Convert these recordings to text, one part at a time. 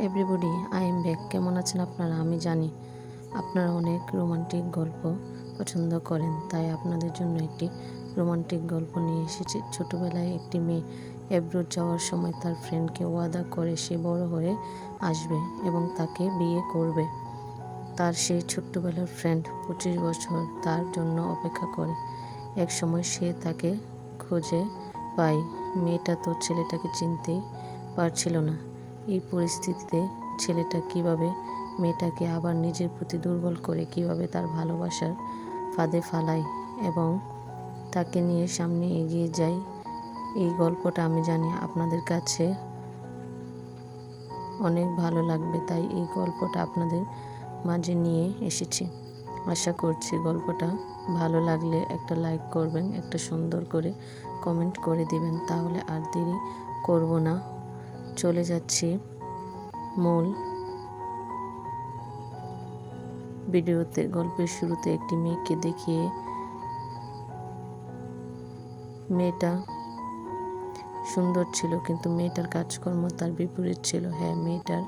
Everybody, I am back. কেমন আছেন আপনারা? আমি জানি আপনারা অনেক রোমান্টিক গল্প পছন্দ করেন, তাই আপনাদের জন্য একটি রোমান্টিক গল্প নিয়ে এসেছি। ছোটবেলায় একটি মেয়ে অ্যাব্রোড যাওয়ার সময় তার ফ্রেন্ডকে ওয়াদা করে সে বড় হয়ে আসবে এবং তাকে বিয়ে করবে। তার সেই ছোট্টবেলার ফ্রেন্ড 25 বছর তার জন্য অপেক্ষা করে। এক সময় সে তাকে খুঁজে পায়। মেয়েটা তো ছেলেটাকে চিনতেই পারছিল না। এই পরিস্থিতিতে ছেলেটা কিভাবে মেয়েটাকে আবার নিজের প্রতি দুর্বল করে কিভাবে তার ভালোবাসার ফাঁদে ফালায় এবং তাকে নিয়ে সামনে এগিয়ে যায়, এই গল্পটা আমি জানি আপনাদের কাছে অনেক ভালো লাগবে। তাই এই গল্পটা আপনাদের মাঝে নিয়ে এসেছি। আশা করছি গল্পটা ভালো লাগলে একটা লাইক করবেন, একটা সুন্দর করে কমেন্ট করে দিবেন। তাহলে আর দেরি করব না, চলে যাচ্ছি মূল ভিডিওতে। গল্পের শুরুতে একটি মেয়েকে দেখিয়ে মেয়েটা সুন্দর ছিল, কিন্তু মেয়েটার কাজকর্ম তার বিপরীত ছিল। হ্যাঁ, মেয়েটার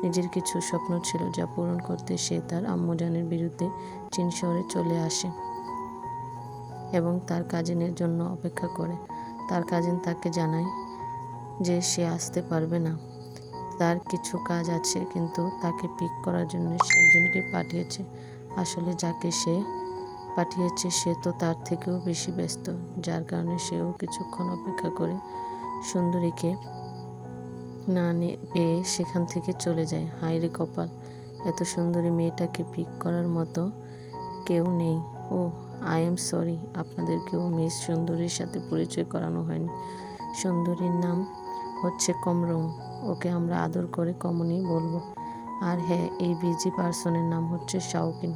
নিজের কিছু স্বপ্ন ছিল যা পূরণ করতে সে তার আম্মুজানের বিরুদ্ধে চীন শহরে চলে আসে এবং তার কাজিনের জন্য অপেক্ষা করে। তার কাজিন তাকে জানায় যে সে আসতে পারবে না, তার কিছু কাজ আছে, কিন্তু তাকে পিক করার জন্য সে একজনকে পাঠিয়েছে। আসলে যাকে সে পাঠিয়েছে সে তো তার থেকেও বেশি ব্যস্ত, যার কারণে সেও কিছুক্ষণ অপেক্ষা করে সুন্দরীকে না পেয়ে সেখান থেকে চলে যায়। হায়রে কপাল, এত সুন্দরী মেয়েটাকে পিক করার মতো কেউ নেই। ও আই এম সরি, আপনাদেরকেও মিস সুন্দরীর সাথে পরিচয় করানো হয়নি। সুন্দরীর নাম হচ্ছে কমরং, ওকে আমরা আদর করে কমনি বলবো। আর হ্যাঁ, এই বিজি পার্সনের নাম হচ্ছে শাওকিন।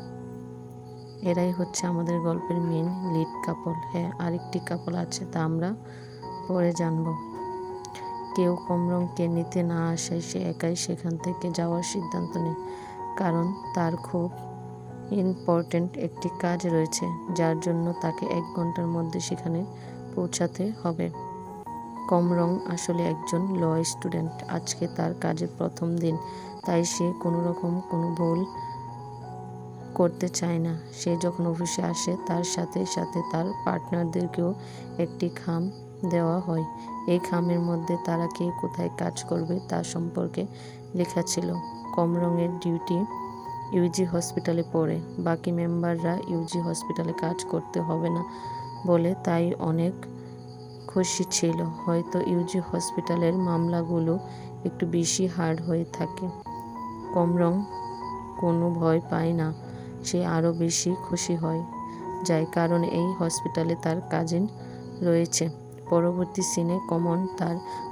এরাই হচ্ছে আমাদের গল্পের মেন লিড কাপল। হ্যাঁ, আরেকটি কাপল আছে, তা আমরা পরে জানবো। কেউ কমরংকে নিতে না আসায় সে একাই সেখান থেকে যাওয়ার সিদ্ধান্ত নেয়, কারণ তার খুব ইম্পর্ট্যান্ট একটি কাজ রয়েছে যার জন্য তাকে 1 ঘন্টার মধ্যে সেখানে পৌঁছাতে হবে। কমরং আসলে একজন ল স্টুডেন্ট। আজকে তার কাজের প্রথম দিন, তাই সে কোনো ভুল করতে চায় না। সে যখন অফিসে আসে তার সাথে সাথে তার পার্টনারদেরকেও একটি খাম দেওয়া হয়। এই খামের মধ্যে তারা কে কোথায় কাজ করবে তা সম্পর্কে লেখা ছিল। কমরংয়ের ডিউটি ইউজি হসপিটালে পড়ে, বাকি মেম্বাররা ইউজি হসপিটালে কাজ করতে হবে না বলে তাই অনেক খুশি ছিল। হয়তো ইউজি হসপিটালের মামলাগুলো একটু বেশি হার্ড হয়ে থাকে। কমরং কোনো ভয় পায় না, সে আরও বেশি খুশি হয় যায়, কারণ এই হসপিটালে তার কাজিন রয়েছে। পরবর্তী সিনে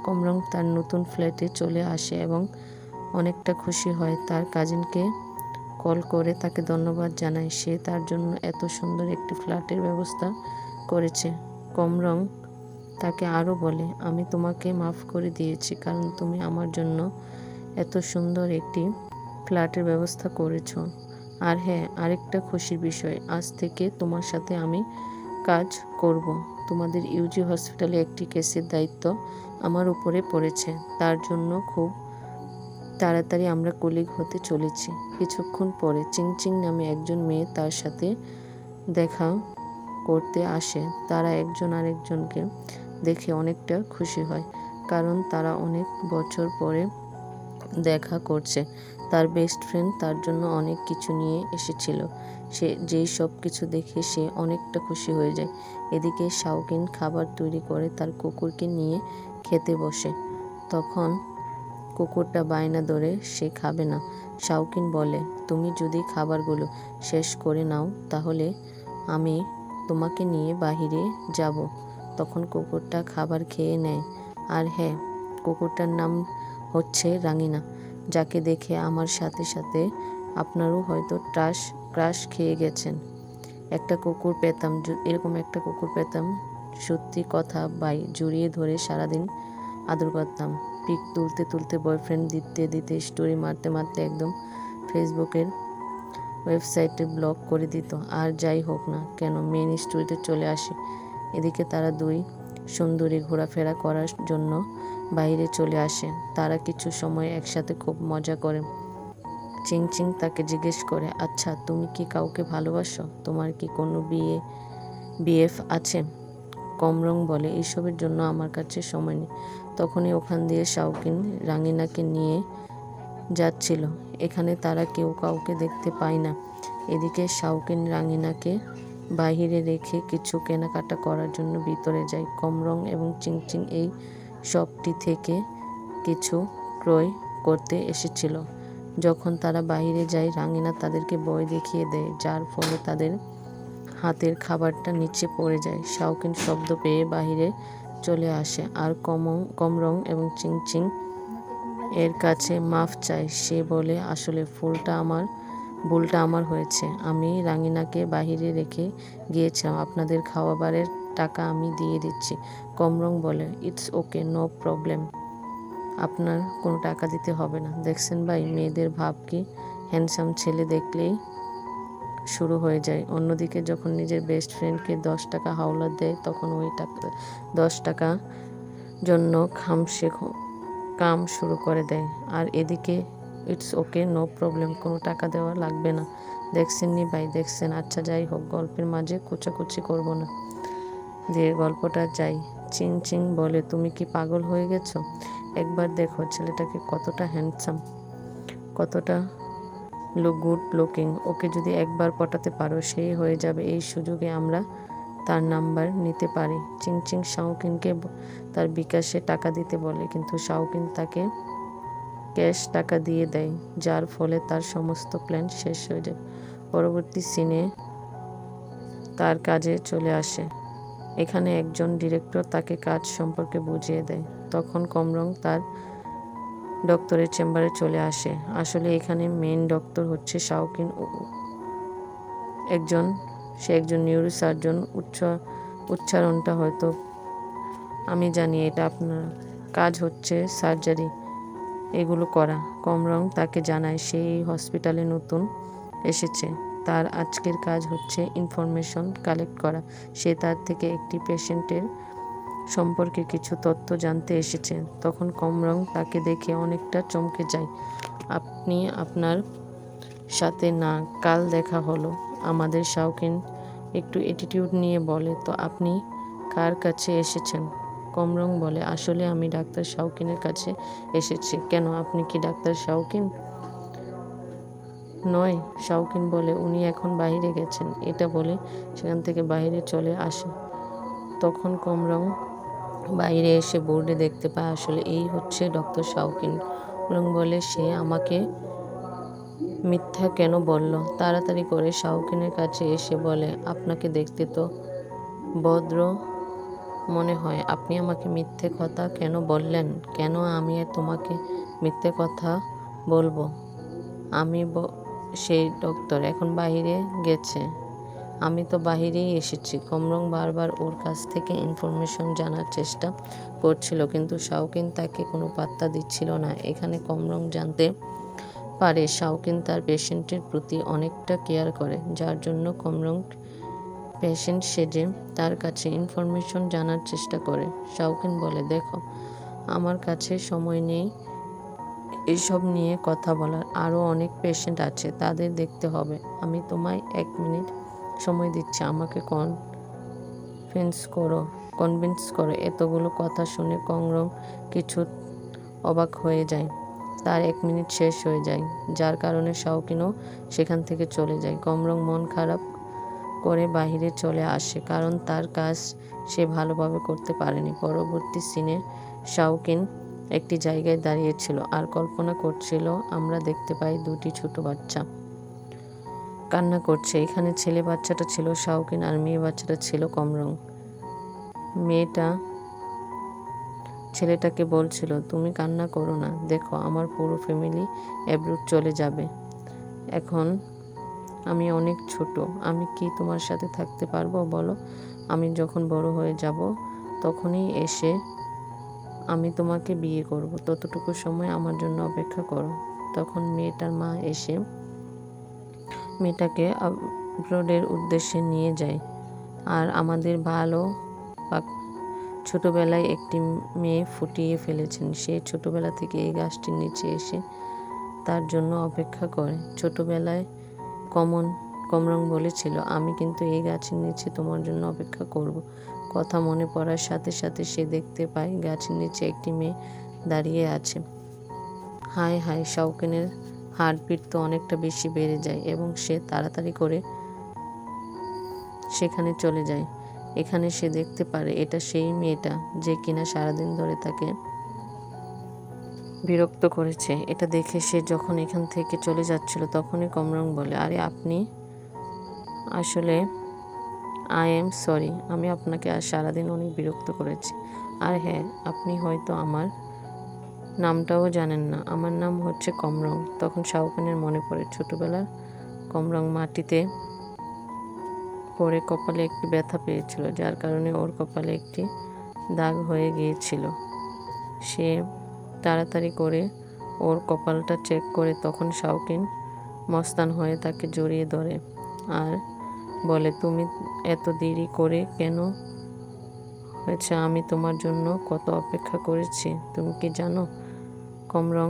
কমরং তার নতুন ফ্ল্যাটে চলে আসে এবং অনেকটা খুশি হয়। তার কাজিনকে কল করে তাকে ধন্যবাদ জানায়, সে তার জন্য এত সুন্দর একটি ফ্ল্যাটের ব্যবস্থা করেছে। কমরং তাকে আরও বলে, আমি তোমাকে মাফ করে দিয়েছি, কারণ তুমি আমার জন্য এত সুন্দর একটি ফ্ল্যাটের ব্যবস্থা করেছো। আর হ্যাঁ, আরেকটা খুশির বিষয়, আজ থেকে তোমার সাথে আমি কাজ করব। তোমাদের ইউজি হসপিটালে একটি কেসের দায়িত্ব আমার উপরে পড়েছে, তার জন্য খুব তাড়াতাড়ি আমরা কলিগ হতে চলেছি। কিছুক্ষণ পরে চিংচিং নামে একজন মেয়ে তার সাথে দেখা করতে আসে। তারা একজন আরেকজনকে দেখে অনেকটা খুশি হয়, কারণ তারা অনেক বছর পরে দেখা করছে। তার বেস্ট ফ্রেন্ড তার জন্য অনেক কিছু নিয়ে এসেছিল, সে যেই সব কিছু দেখে সে অনেকটা খুশি হয়ে যায়। এদিকে শাওকিন খাবার তৈরি করে তার কুকুরকে নিয়ে খেতে বসে। তখন কুকুরটা বায়না ধরে সে খাবে না। শাওকিন বলে, তুমি যদি খাবারগুলো শেষ করে নাও তাহলে আমি তোমাকে নিয়ে বাহিরে যাব। তখন কুকুরটা খাবার খেয়ে নেয়। আর হ্যাঁ, কুকুরটার নাম হচ্ছে রাঙিনা, যাকে দেখে আমার সাথে সাথে আপনারও হয়তো ক্রাশ খেয়ে গেছেন। এরকম একটা কুকুর পেতাম, সত্যি কথা ভাই, জড়িয়ে ধরে সারাদিন আদর করতাম। পিক তুলতে তুলতে, বয়ফ্রেন্ড দিতে দিতে, স্টোরি মারতে মারতে একদম ফেসবুকের ওয়েবসাইটে ব্লক করে দিত। আর যাই হোক না কেন, মেন স্টোরিতে চলে আসে। এদিকে তারা দুই সুন্দরী ঘোরাফেরা করার জন্য বাইরে চলে আসে। তারা কিছু সময় একসাথে খুব মজা করে। চিং চিং তাকে জিজ্ঞেস করে, আচ্ছা তুমি কি কাউকে ভালোবাসো? তোমার কি কোনো বিএফ আছে? কমরং বলে, এইসবের জন্য আমার কাছে সময় নেই। তখনই ওখান দিয়ে শাওকিন রাঙিনাকে নিয়ে যাচ্ছিল। এখানে তারা কেউ কাউকে দেখতে পায় না। এদিকে শাওকিন রাঙিনাকে বাহিরে রেখে কিছু কেনাকাটা করার জন্য ভিতরে যায়। কমরং এবং চিংচিং এই শপটি থেকে কিছু ক্রয় করতে এসেছিল। যখন তারা বাইরে যায়, রাঙিনা তাদেরকে বই দেখিয়ে দেয়, যার ফলে তাদের হাতের খাবারটা নিচে পড়ে যায়। শাওকিন শব্দ পেয়ে বাহিরে চলে আসে আর কমরং এবং চিংচিং এর কাছে মাফ চায়। সে বলে, আসলে ভুলটা আমার হয়েছে। আমি রাঙিনাকে বাহিরে রেখে গিয়েছিলাম। আপনাদের খাবারের টাকা আমি দিয়ে দিচ্ছি। কমরং বলে, ইটস ওকে, নো প্রবলেম। আপনার কোনো টাকা দিতে হবে না। দেখছেন ভাই, মেয়েদের ভাব কি? হ্যান্ডসাম ছেলে দেখলেই শুরু হয়ে যায়। অন্যদিকে যখন নিজের বেস্ট ফ্রেন্ডকে 10 টাকা হাওলাত দেয়, তখন ওই 10 টাকা জন্য কাম শুরু করে দেয়। আর এদিকে ইটস ওকে, নো প্রবলেম, কোনো টাকা দেওয়া লাগবে না। দেখছেন নি ভাই, দেখছেন? আচ্ছা যাই হোক, গল্পের মাঝে কুচাকুচি করব না, দিয়ে গল্পটা যাই। চিং চিং বলে, তুমি কি পাগল হয়ে গেছো? একবার দেখো ছেলেটাকে, কতটা হ্যান্ডসাম, কতটা গুড লুকিং। ওকে যদি একবার পটাতে পারো, সেই হয়ে যাবে। এই সুযোগে আমরা তার নাম্বার নিতে পারি। চিংচিং শাওকিনকে তার বিকাশে টাকা দিতে বলে, কিন্তু শাওকিন তাকে ক্যাশ টাকা দিয়ে দেয়, যার ফলে তার সমস্ত প্ল্যান শেষ হয়ে যায়। পরবর্তী সিনে তার কাজে চলে আসে। এখানে একজন ডিরেক্টর তাকে কাজ সম্পর্কে বুঝিয়ে দেয়। তখন কমরং তার ডক্টরের চেম্বারে চলে আসে। আসলে এখানে মেইন ডক্টর হচ্ছে শাওকিন। সে একজন নিউরো সার্জন। উচ্চারণটা হয়তো আমি জানি, এটা আপনার কাজ হচ্ছে সার্জারি এগুলো করা। কমরং তাকে জানায় সে এই হসপিটালে নতুন এসেছে। তার আজকের কাজ হচ্ছে ইনফরমেশন কালেক্ট করা। সে তার থেকে একটি পেশেন্টের সম্পর্কে কিছু তথ্য জানতে এসেছে। তখন কমরং তাকে দেখে অনেকটা চমকে যায়। আপনি আপনার সাথে না কাল দেখা হলো। আমাদের শাওকিন একটু অ্যাটিটিউড নিয়ে বলে, তো আপনি কার কাছে এসেছেন? কমরং বলে, আসলে আমি ডাক্তার শাওকিনের কাছে এসেছি। কেন, আপনি কি ডাক্তার শাওকিন নয়? শাওকিন বলে, উনি এখন বাইরে গেছেন। এটা বলে সেখান থেকে বাইরে চলে আসে। তখন কমরং বাইরে এসে বোর্ডে দেখতে পায় আসলে এই হচ্ছে ডক্টর শাওকিন। কমরং বলে, সে আমাকে মিথ্যা কেন বলল? তাড়াতাড়ি করে শাওকিনের কাছে এসে বলে, আপনাকে দেখতে তো ভদ্র মনে হয়, আপনি আমাকে মিথ্যে কথা কেন বললেন? কেন আমি তোমাকে মিথ্যে কথা বলবো? আমি সেই ডক্টর এখন বাইরে গেছে, আমি তো বাহিরেই এসেছি। কমরং বারবার ওর কাছ থেকে ইনফরমেশন জানার চেষ্টা করছিল, কিন্তু শাওকিন তাকে কোনো পাত্তা দিচ্ছিল না। এখানে কমরং জানতে পারে শাওকিন তার পেশেন্টের প্রতি অনেকটা কেয়ার করে, যার জন্য কমরং পেশেন্ট সেজে তার কাছে ইনফরমেশন জানার চেষ্টা করে। শাওকিন বলে, দেখো আমার কাছে সময় নেই এসব নিয়ে কথা বলার। আরও অনেক পেশেন্ট আছে, তাদের দেখতে হবে। আমি তোমায় 1 মিনিট সময় দিচ্ছি, আমাকে কনভিন্স করো। এতগুলো কথা শুনে কমরং কিছু অবাক হয়ে যায়। তার 1 মিনিট শেষ হয়ে যায়, যার কারণে শাওকিনও সেখান থেকে চলে যায়। কমরং মন খারাপ করে বাহিরে চলে আসে, কারণ তার কাজ সে ভালোভাবে করতে পারেনি। পরবর্তী সিনে শাওকিন একটি জায়গায় দাঁড়িয়েছিল আর কল্পনা করছিল। আমরা দেখতে পাই 2টি ছোট বাচ্চা কান্না করছে। এখানে ছেলে বাচ্চাটা ছিল শাওকিন আর মেয়ে বাচ্চাটা ছিল কমরং। মেয়েটা ছেলেটাকে বলছিল, তুমি কান্না করো না, দেখো আমার পুরো ফ্যামিলি অ্যাব্রোড চলে যাবে। এখন আমি অনেক ছোট, আমি কি তোমার সাথে থাকতে পারবো বলো? আমি যখন বড় হয়ে যাব তখনই এসে আমি তোমাকে বিয়ে করব, ততটুকু সময় আমার জন্য অপেক্ষা করো। তখন মেয়েটার মা এসে মেয়েটাকে অ্যাব্রোডের উদ্দেশ্যে নিয়ে যায়। আর আমাদের ভালো ছোটবেলায় একটি মেয়ে ফুটিয়ে ফেলেছেন। সে ছোটবেলা থেকে এই গাছটির নিচে এসে তার জন্য অপেক্ষা করে। ছোটবেলায় কমরং বলেছিল, আমি কিন্তু এই গাছের নিচে তোমার জন্য অপেক্ষা করব। কথা মনে পড়ার সাথে সাথে সে দেখতে পায় গাছের নিচে একটি মেয়ে দাঁড়িয়ে আছে। হায় হায়, শাওকিনের হার্টবিট তো অনেকটা বেশি বেড়ে যায় এবং সে তাড়াতাড়ি করে সেখানে চলে যায়। এখানে সে দেখতে পারে এটা সেই মেয়েটা যে কিনা সারাদিন ধরে তাকে বিরক্ত করেছে। এটা দেখে সে যখন এখান থেকে চলে যাচ্ছিল তখনই কমরং বলে, আরে আপনি আসলে আই এম সরি, আমি আপনাকে আজ সারাদিন অনেক বিরক্ত করেছি। আর হ্যাঁ, আপনি হয়তো আমার নামটাও জানেন না, আমার নাম হচ্ছে কমরং। তখন শাওকিনের মনে পড়ে ছোটবেলার কমরং মাটিতে পড়ে কপালে একটি ব্যথা পেয়েছিল, যার কারণে ওর কপালে একটি দাগ হয়ে গিয়েছিল। সে তাড়াতাড়ি করে ওর কপালটা চেক করে তখন শাওকিন মস্তান হয়ে তাকে জড়িয়ে ধরে আর বলে, তুমি এত দেরি করে কেন হয়েছে? আমি তোমার জন্য কত অপেক্ষা করেছি তুমি কি জানো? কমরং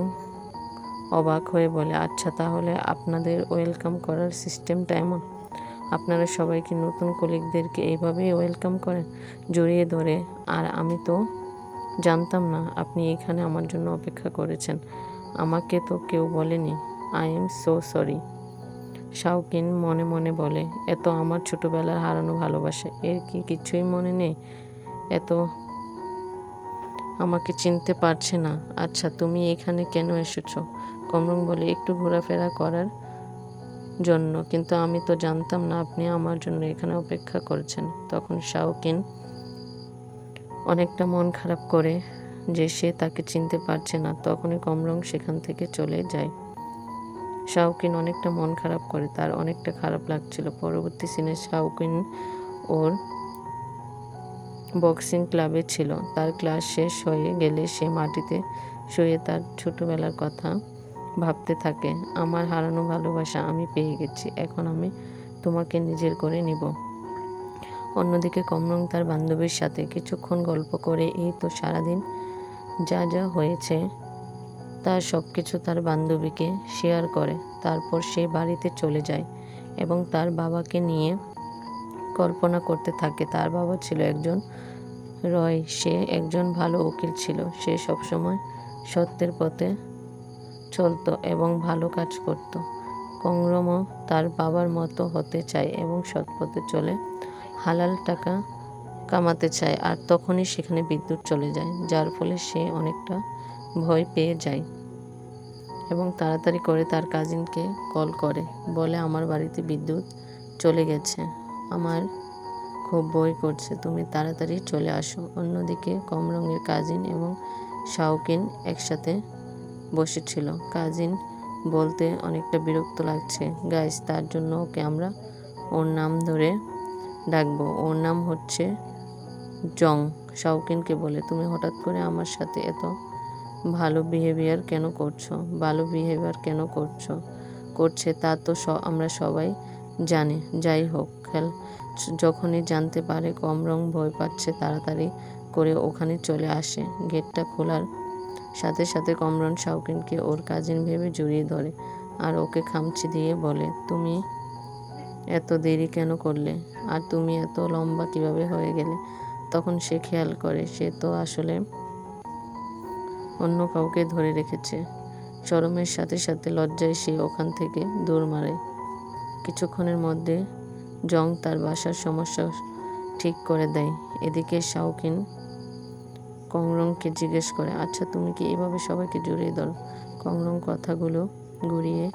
অবাক হয়ে বলে, আচ্ছা তাহলে আপনাদের ওয়েলকাম করার সিস্টেমটা এমন? আপনারা সবাই কি নতুন কলিগদেরকে এইভাবেই ওয়েলকাম করেন? জড়িয়ে ধরে। আর আমি তো জানতাম না আপনি এখানে আমার জন্য অপেক্ষা করেছেন, আমাকে তো কেউ বলেনি। I am so sorry. শাওকিন মনে মনে বলে, এত আমার ছোটবেলার হারানো ভালোবাসা, এর কি কিছুই মনে নেই? এত আমাকে চিনতে পারছে না। আচ্ছা তুমি এখানে কেন এসেছো? কমরং বলে, একটু ঘোরাফেরা করার জন্য, কিন্তু আমি তো জানতাম না আপনি আমার জন্য এখানে অপেক্ষা করছেন। তখন শাওকিন অনেকটা মন খারাপ করে যে সে তাকে চিনতে পারছে না। তখনই কমরং সেখান থেকে চলে যায়। শাওকিন অনেকটা মন খারাপ করে, তার অনেকটা খারাপ লাগছিল। পরবর্তী সিনে শাওকিন ওর বক্সিং ক্লাবে ছিল। তার ক্লাস শেষ হয়ে গেলে সে মাটিতে শুয়ে তার ছোটবেলার কথা ভাবতে থাকে। আমার হারানো ভালোবাসা আমি পেয়ে গেছি, এখন আমি তোমাকে নিজের করে নিব। অন্যদিকে কমরং তার বান্ধবীর সাথে কিছুক্ষণ গল্প করে এই তো সারাদিন যা যা হয়েছে তার সব কিছু তার বান্ধবীকে শেয়ার করে। তারপর সে বাড়িতে চলে যায় এবং তার বাবাকে নিয়ে কল্পনা করতে থাকে। তার বাবা ছিল একজন রয়, সে একজন ভালো উকিল ছিল। সে সবসময় সত্যের পথে চলতো এবং ভালো কাজ করত। কমরংও তার বাবার মতো হতে চায় এবং সৎ পথে চলে হালাল টাকা কামাতে চায়। আর তখনই সেখানে বিদ্যুৎ চলে যায়, যার ফলে সে অনেকটা ভয় পেয়ে যায় এবং তাড়াতাড়ি করে তার কাজিনকে কল করে, বলে আমার বাড়িতে বিদ্যুৎ চলে গেছে, আমার খুব ভয় করছে, তুমি তাড়াতাড়ি চলে আসো। অন্যদিকে কমরংয়ের কাজিন এবং শাওকিন একসাথে বসেছিল। কাজিন বলতে অনেকটা বিরক্ত লাগছে, গাইস তার জন্য ওকে আমরা ওর নাম ধরে ডাকবো, ওর নাম হচ্ছে জং। শাওকিনকে বলে, তুমি হঠাৎ করে আমার সাথে এত ভালো বিহেভিয়ার কেন করছে তা তো আমরা সবাই জানি। যাই হোক, যখনই জানতে পারে কমরং ভয় পাচ্ছে তাড়াতাড়ি করে ওখানে চলে আসে। গেটটা খোলার সাথে সাথে কমরং শাওকিনকে ওর কাজিন ভেবে জড়িয়ে ধরে আর ওকে খামচি দিয়ে বলে, তুমি এত দেরি কেন করলে? আর তুমি এত লম্বা কিভাবে হয়ে গেলে? তখন সে খেয়াল করে সে তো আসলে অন্য কাউকে ধরে রেখেছে। শরমের সাথে সাথে লজ্জায় সে ওখান থেকে দৌড় মারে। কিছুক্ষণের মধ্যে জং তার বাসার সমস্যা ঠিক করে দেয়। এদিকে শাওকিন কমরংকে জিজ্ঞেস করে, আচ্ছা তুমি কি এভাবে সবাইকে জড়িয়ে ধরো? কমরং কথাগুলো ঘুরিয়ে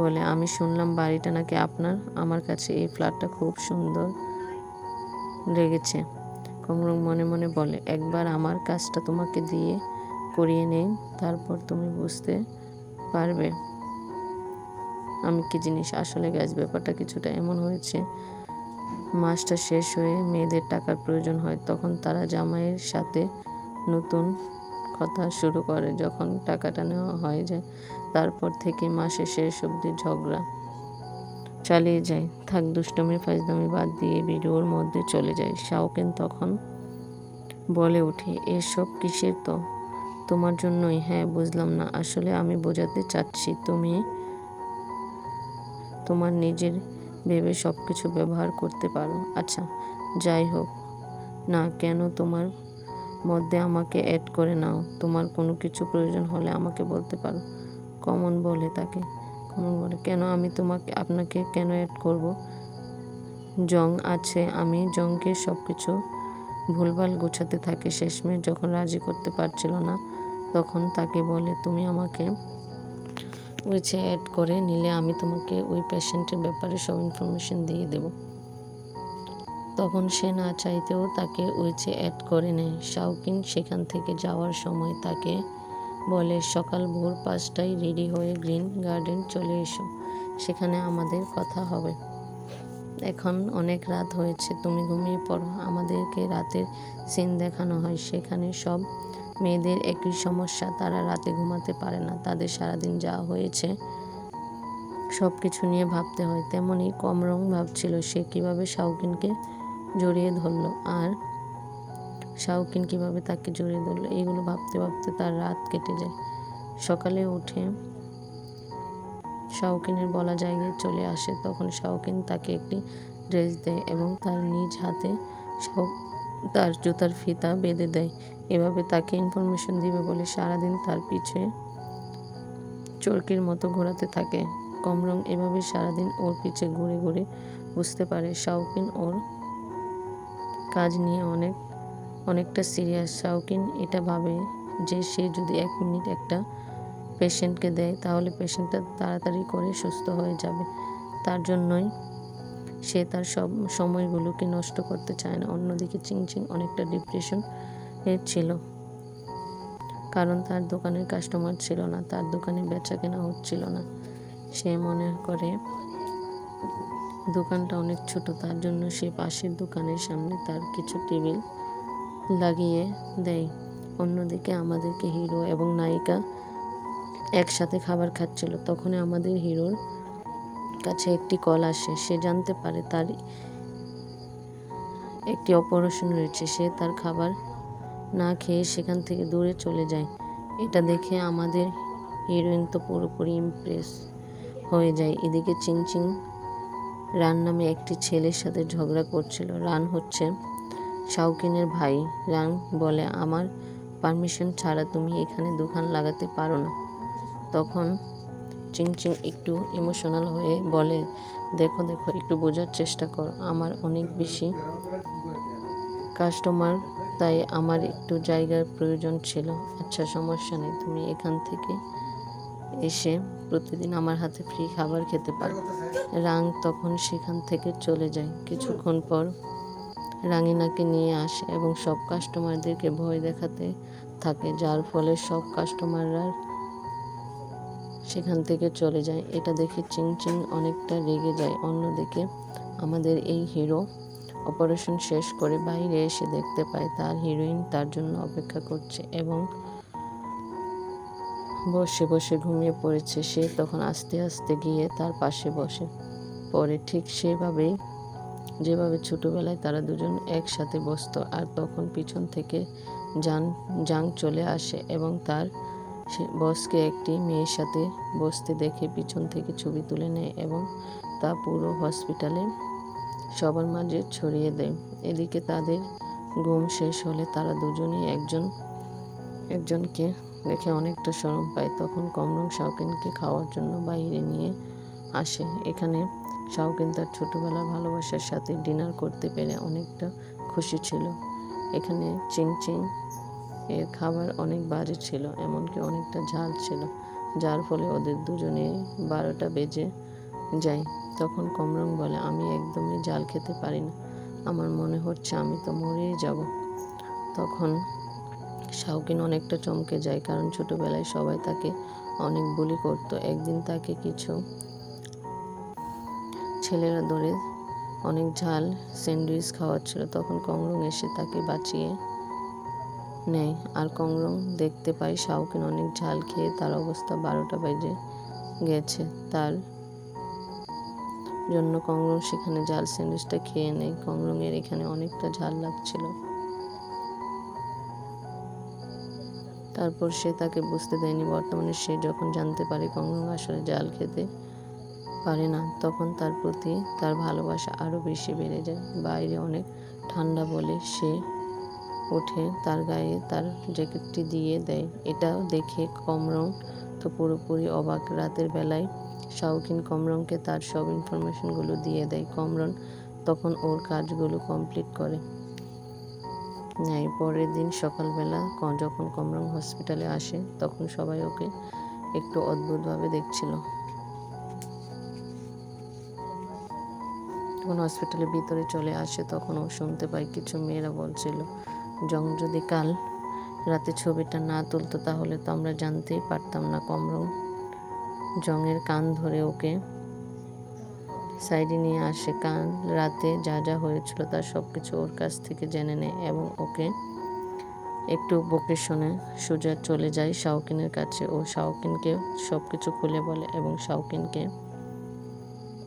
বলে, আমি শুনলাম বাড়িটা নাকি আপনার, আমার কাছে এই ফ্ল্যাটটা খুব সুন্দর লেগেছে। কমরং মনে মনে বলে, একবার আমার কাজটা তোমাকে দিয়ে করিয়ে নেই, তারপর তুমি বুঝতে পারবে আমি কি জিনিস। আসলে গাইস ব্যাপারটা কিছুটা এমন হয়েছে, মাসটা শেষ হয়ে মেয়েদের টাকার প্রয়োজন হয়, তখন তারা জামাইয়ের সাথে নতুন কথা শুরু করে। যখন টাকাটা নেওয়া হয়ে যায় তারপর থেকে মাসের শেষ অবধি ঝগড়া চালিয়ে যায়। থাক দুষ্টমি ফাজলামি বাদ দিয়ে ভিডিওর মধ্যে চলে যায়। শাওকিন তখন বলে ওঠে, এসব কিসের তো? তোমার জন্যই। হ্যাঁ, বুঝলাম না। আসলে আমি বোঝাতে চাচ্ছি তুমি তোমার নিজের ভেবে সব কিছু ব্যবহার করতে পারো। আচ্ছা, যাই হোক না কেন, তোমার মধ্যে আমাকে অ্যাড করে নাও। তোমার কোনো কিছু প্রয়োজন হলে আমাকে বলতে পারো। কমন বলে তাকে। কমন বলে, কেন আমি আপনাকে কেন অ্যাড করব? জং আছে। আমি জংকে সব কিছু ভুলভাল গোছাতে থাকে। শেষমেশ যখন রাজি করতে পারছিল না, তখন তাকে বলে, তুমি আমাকে উইচে অ্যাড করে নিলে আমি তোমাকে ওই পেশেন্টের ব্যাপারে সব ইনফরমেশন দিয়ে দেব। তখন সে না চাইতেও তাকে উইচে অ্যাড করে নেয়। শাওকিন সেখান থেকে যাওয়ার সময় তাকে বলে, সকাল ভোর 5টায় রেডি হয়ে গ্রিন গার্ডেন চলে এসো, সেখানে আমাদের কথা হবে। এখন অনেক রাত হয়েছে, তুমি ঘুমিয়ে পড়ো। আমাদেরকে রাতের সিন দেখানো হয়। সেখানে সব মেয়েদের একই সমস্যা, তারা রাতে ঘুমাতে পারে না। তাদের সারাদিন যা হয়েছে সব কিছু নিয়ে ভাবতে হয়। তেমনই কমরং ভাবছিল সে কিভাবে শাওকিনকে জড়িয়ে ধরলো আর শাওকিন কিভাবে তাকে জড়িয়ে ধরলো। এইগুলো ভাবতে ভাবতে তার রাত কেটে যায়। সকালে উঠে শাওকিনের বলা জায়গায় চলে আসে। তখন শাওকিন তাকে একটি ড্রেস দেয় এবং তার নিজ হাতে তার জুতার ফিতা বেঁধে দেয়। এভাবে তাকে ইনফরমেশন দিবে বলে সারাদিন তার পিছে চরকির মতো ঘোরাতে থাকে। কমরং এভাবে সারাদিন ওর পিছে ঘুরে ঘুরে বুঝতে পারে শাওকিন ওর কাজ নিয়ে অনেকটা সিরিয়াস। শাওকিন এটা ভাবে যে সে যদি 1 মিনিট একটা পেশেন্টকে দেয় তাহলে পেশেন্টটা তাড়াতাড়ি করে সুস্থ হয়ে যাবে। তার জন্যই সে তার সব সময়গুলোকে নষ্ট করতে চায় না। অন্যদিকে চিংচিং অনেকটা ডিপ্রেশন ছিল, কারণ তার দোকানের কাস্টমার ছিল না, তার দোকানে বেচা কেনা হচ্ছিল না। সে মনে করে দোকানটা অনেক ছোট, তার জন্য সে পাশের দোকানের সামনে তার কিছু টেবিল লাগিয়ে দেয়। অন্যদিকে আমাদেরকে হিরো এবং নায়িকা একসাথে খাবার খাচ্ছিল। তখনই আমাদের হিরোর কাছে একটি কল আসে। সে জানতে পারে তার একটি অপারেশন রয়েছে। সে তার খাবার না খেয়ে সেখান থেকে দূরে চলে যায়। এটা দেখে আমাদের হিরোইন তো পুরোপুরি ইমপ্রেস হয়ে যায়। এদিকে চিংচিং রান নামে একটি ছেলের সাথে ঝগড়া করছিল। রান হচ্ছে শাওকিনের ভাই। রান বলে, আমার পারমিশন ছাড়া তুমি এখানে দোকান লাগাতে পারো না। তখন চিংচিং একটু ইমোশনাল হয়ে বলে, দেখো একটু বোঝার চেষ্টা করো, আমার অনেক বেশি কাস্টমার, তাই আমার একটু জায়গার প্রয়োজন ছিল। আচ্ছা, সমস্যা নেই, তুমি এখান থেকে এসে প্রতিদিন আমার হাতে ফ্রি খাবার খেতে পারো। রাং তখন সেখান থেকে চলে যায়। কিছুক্ষণ পর রাঙিনাকে নিয়ে আসে এবং সব কাস্টমারদেরকে ভয় দেখাতে থাকে, যার ফলে সব কাস্টমাররা সেখান থেকে চলে যায়। এটা দেখে চিংচিং অনেকটা রেগে যায়। অন্যদিকে আমাদের এই হিরো অপারেশন শেষ করে বাইরে এসে দেখতে পায় তার হিরোইন তার জন্য অপেক্ষা করছে এবং বসে বসে ঘুমিয়ে পড়েছে। সে তখন আস্তে আস্তে গিয়ে তার পাশে বসে পড়ে, ঠিক যেভাবে ছোটবেলায় তারা দুজন একসাথে বসতো। আর তখন পিছন থেকে জাং চলে আসে এবং তার বসকে একটি মেয়ের সাথে বসতে দেখে পিছন থেকে ছবি তুলে নেয় এবং তা পুরো হসপিটালে সবার মাঝে ছড়িয়ে দেয়। এদিকে তাদের ঘুম শেষ হলে তারা দুজনেই একজনকে দেখে অনেকটা শরম পায়। তখন কমরং শাওকিনকে খাওয়ার জন্য বাইরে নিয়ে আসে। এখানে শাওকিন তার ছোটবেলার ভালোবাসার সাথে ডিনার করতে পেরে অনেকটা খুশি ছিল। এখানে চিংচিং এর খাবার অনেক বাজে ছিল, এমনকি অনেকটা ঝাল ছিল, যার ফলে ওদের দুজনে 12টা বেজে যায়। তখন কমরং বলে, আমি একদমই ঝাল খেতে পারি না, আমার মনে হচ্ছে আমি তো মরেই যাব। তখন শাওকিন অনেকটা চমকে যায়, কারণ ছোটবেলায় সবাই তাকে অনেক বুলি করতো। একদিন তাকে কিছু ছেলেরা ধরে অনেক ঝাল স্যান্ডউইচ খাওয়াচ্ছিল। তখন কমরং এসে তাকে বাঁচিয়ে নেয়। আর কমরং দেখতে পায় শাওকিন অনেক ঝাল খেয়ে তার অবস্থা 12টা বেজে গেছে। তার জন্য কমরং সেখানে ঝাল স্যান্ডউইচটা খেয়ে নেয়। কমরংয়ের এখানে অনেকটা ঝাল লাগছিল। তারপর সে তাকে বুঝতে দেয়নি। বর্তমানে সে যখন জানতে পারে কংগ্রং আসলে জাল খেতে পারে না, তখন তার প্রতি তার ভালোবাসা আরও বেশি বেড়ে যায়। বাইরে অনেক ঠান্ডা বলে সে উঠে তার গায়ে তার জ্যাকেটটি দিয়ে দেয়। এটা দেখে কমরং তো পুরোপুরি অবাক। রাতের বেলায় শাওকিন কমরংকে তার সব ইনফরমেশনগুলো দিয়ে দেয়। কমরং তখন ওর কাজগুলো কমপ্লিট করে নেয়। পরের দিন সকালবেলা যখন কমরং হসপিটালে আসে, তখন সবাই ওকে একটু অদ্ভুতভাবে দেখছিল। যখন হসপিটালের ভিতরে চলে আসে, তখন ও শুনতে পায় কিছু মেয়েরা বলছিল, জং যদি কাল রাতে ছবিটা না তুলতো তাহলে তো আমরা জানতেই পারতাম না। কমরং জংয়ের কান ধরে ওকে সাইডে নিয়ে আসে। কাল রাতে যা যা হয়েছিল তার সব কিছু ওর কাছ থেকে জেনে নেয় এবং ওকে একটু বকে শুনে সোজা চলে যায় শাওকিনের কাছে। ও শাওকিনকে সব কিছু খুলে বলে এবং শাওকিনকে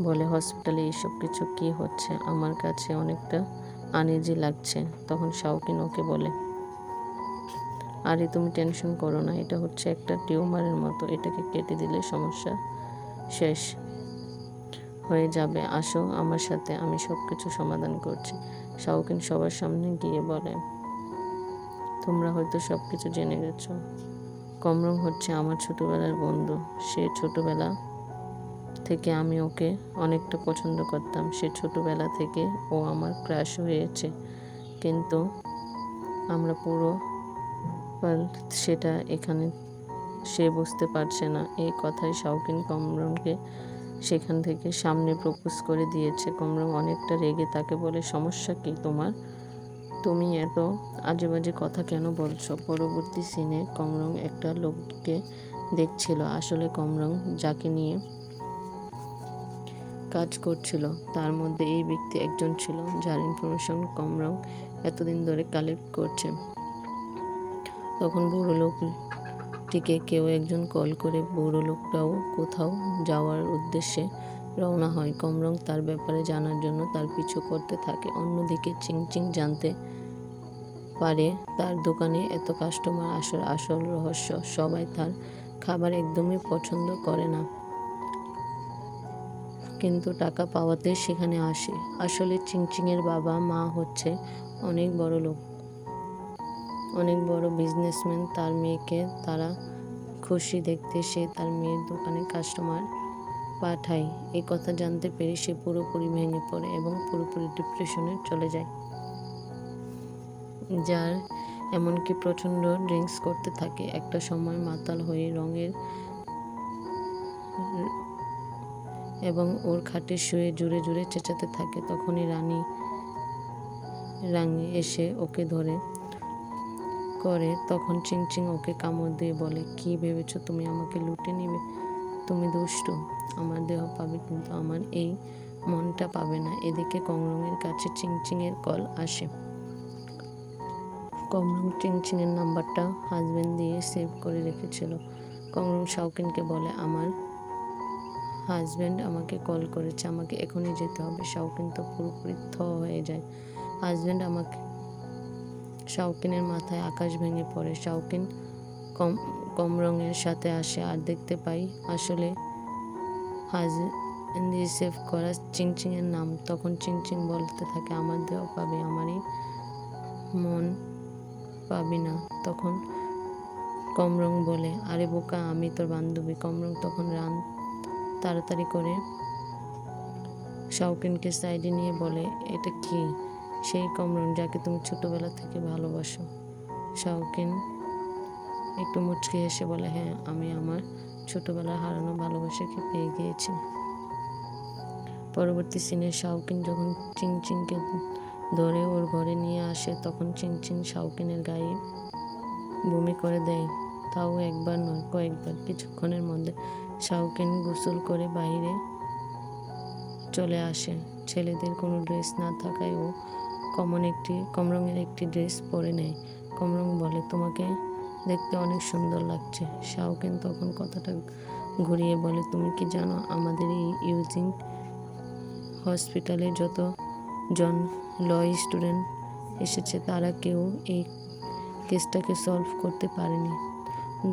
বলে, হসপিটালে এইসব কিছু কি হচ্ছে, আমার কাছে অনেকটা আনইজি লাগছে। তখন শাওকিন ওকে বলে, আরে তুমি টেনশন করো না, এটা হচ্ছে একটা টিউমারের মতো, এটাকে কেটে দিলে সমস্যা শেষ হয়ে যাবে, আসো আমার সাথে, আমি সব কিছু সমাধান করছি। শাওকিন সবার সামনে গিয়ে বলে, তোমরা হয়তো সব কিছু জেনে গেছো, কমরং হচ্ছে আমার ছোটবেলার বন্ধু। সে ছোটবেলা থেকে আমি ওকে অনেকটা পছন্দ করতাম। সে ছোটবেলা থেকে ও আমার ক্রাশ হয়েছে, কিন্তু আমরা পুরো সেটা এখানে সে বুঝতে পারছে না। এই কথায় শাওকিন কমরংকে সেখান থেকে সামনে প্রপোজ করে দিয়েছে। কমরং অনেকটা রেগে তাকে বলে, সমস্যা কি তোমার, তুমি এত আজে বাজে কথা কেন বলছো? পরবর্তী সিনে কমরং একটা লোককে দেখছিল। আসলে কমরং যাকে নিয়ে কাজ করছিল তার মধ্যে এই ব্যক্তি একজন ছিল, যার ইনফরমেশন কমরং এতদিন ধরে কালেক্ট করছে। তখন বুড়ো লোকটিকে কেউ একজন কল করে। বুড়ো লোকটাও কোথাও যাওয়ার উদ্দেশ্যে রওনা হয়। কমরং তার ব্যাপারে জানার জন্য তার পিছু করতে থাকে। অন্যদিকে চিংচিং জানতে পারে তার দোকানে এত কাস্টমার আসার আসল রহস্য। সবাই তার খাবার একদমই পছন্দ করে না, কিন্তু টাকা পাওয়াতে সেখানে আসে। আসলে চিংচিংয়ের বাবা মা হচ্ছে অনেক বড় লোক, অনেক বড় বিজনেসম্যান। তার মেয়েকে তারা খুশি দেখতে সে তার মেয়ের দোকানে কাস্টমার পাঠায়। এই কথা জানতে পেরে সে পুরোপুরি ভেঙে পড়ে এবং পুরোপুরি ডিপ্রেশনে চলে যায়, যার এমনকি প্রচণ্ড ড্রিঙ্কস করতে থাকে। একটা সময় মাতাল হয়ে রঙের এবং ওর খাটে শুয়ে জুড়ে জুড়ে চেঁচাতে থাকে। তখনই রানী এসে ওকে ধরে করে। তখন চিংচিং ওকে কামড় দিয়ে বলে, কি ভেবেছো তুমি আমাকে লুটে নিবে? তুমি দুষ্টু, আমার দেহ পাবে কিন্তু আমার এই মনটা পাবে না। এদিকে কমরংয়ের কাছে চিংচিংয়ের কল আসে। কমরং চিংচিংয়ের নাম্বারটা হাজবেন্ড দিয়ে সেভ করে রেখেছিল। কমরং শাওকিনকে বলে, আমার হাজবেন্ড আমাকে কল করেছে, আমাকে এখনই যেতে হবে। শাওকিন তো পুরোপুরি হয়ে যায়। হাজবেন্ড আমাকে, শাওকিনের মাথায় আকাশ ভেঙে পড়ে। শাওকিন কমরংয়ের সাথে আসে আর দেখতে পাই আসলে হাজবেন্ড সেভ করা চিংচিংয়ের নাম। তখন চিংচিং বলতে থাকে, আমার দেহ পাবে, আমারই মন পাবি না। তখন কমরং বলে, আরে বোকা, আমি তোর বান্ধবী। কমরং তখন তাড়াতাড়ি করে শাওকিনকে সাইডে নিয়ে বলে, এটা কি? সেই কমরং যাকে তুমি ছোটবেলা থেকে ভালোবাসো। শাওকিন একটু মুচকি হেসে বলে, হ্যাঁ, আমি আমার ছোটবেলার হারানো ভালোবাসাকে পেয়ে গিয়েছি। পরবর্তী সিনে শাওকিন যখন চিংচিংকে ধরে ওর ঘরে নিয়ে আসে, তখন চিংচিং শাওকিনের গায়ে বমি করে দেয়। তাও একবার নয়, কয়েকবার। কিছুক্ষণের মধ্যে শাওকিন গোসল করে বাইরে চলে আসে। ছেলেদের কোনো ড্রেস না থাকায় ও কমরংয়ের একটি ড্রেস পরে নেয়। কমরং বলে, তোমাকে দেখতে অনেক সুন্দর লাগছে। শাওকিন তখন কথাটা ঘুরিয়ে বলে, তুমি কি জানো আমাদের এই ইউজিং হসপিটালে যত জন ল স্টুডেন্ট এসেছে তারা কেউ এই কেসটাকে সলভ করতে পারেনি।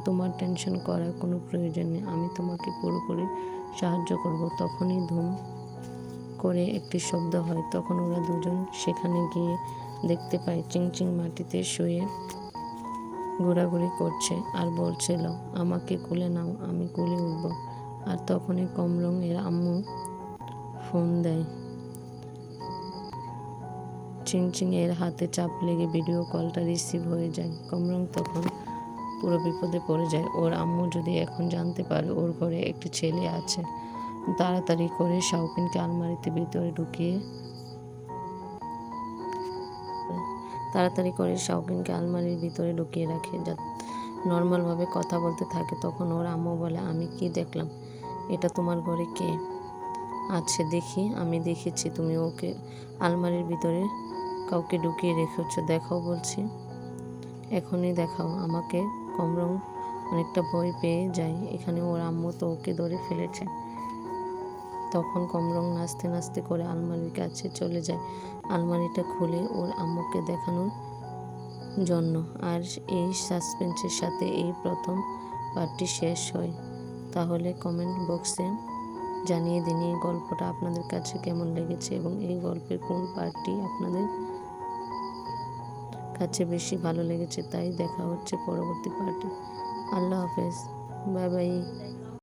তোমার টেনশন করার কোনো প্রয়োজন নেই, আমি তোমাকে পুরোপুরি সাহায্য করব। তখনই ধুম করে একটি শব্দ হয়। তখন ওরা দুজন সেখানে গিয়ে দেখতে পায় চিংচিং মাটিতে শুয়ে ঘোরাঘুরি করছে আর বলছিল, আমাকে কোলে নাও, আমি কোলে উঠব। আর তখনই কমলং এর আম্মু ফোন দেয়। চিংচিং এর হাতে চাপ লেগে ভিডিও কলটা রিসিভ হয়ে যায়। কমলং তখন পুরো বিপদে পড়ে যায়। ওর আম্মু যদি এখন জানতে পারে ওর ঘরে একটি ছেলে আছে, তাড়াতাড়ি করে শাওকিনকে আলমারিতে ভিতরে ঢুকিয়ে আলমারির ভিতরে ঢুকিয়ে রাখে, যা নর্মালভাবে কথা বলতে থাকে। তখন ওর আম্মু বলে, আমি কি দেখলাম? এটা তোমার ঘরে কে আছে দেখি? আমি দেখেছি তুমি ওকে আলমারির ভিতরে কাউকে ঢুকিয়ে রেখেছ, দেখাও বলছি, এখনই দেখাও আমাকে। কমলং অনেকটা ভয় পেয়ে যায়, এখানে ওর আম্মু তো ওকে ধরে ফেলেছে। তখন কমলং নাচতে নাচতে করে আলমারির কাছে চলে যায়, আলমারিটা খুলে ওর আম্মুকে দেখানোর জন্য। আর এই সাসপেন্সের সাথে এই প্রথম পার্টটি শেষ হয়। তাহলে কমেন্ট বক্সে জানিয়ে দিন এই গল্পটা আপনাদের কাছে কেমন লেগেছে এবং এই গল্পের কোন পার্টটি আপনাদের কাছে বেশি ভালো লেগেছে। তাই দেখা হচ্ছে পরবর্তী পার্টে। আল্লাহ হাফেজ, বাই বাই।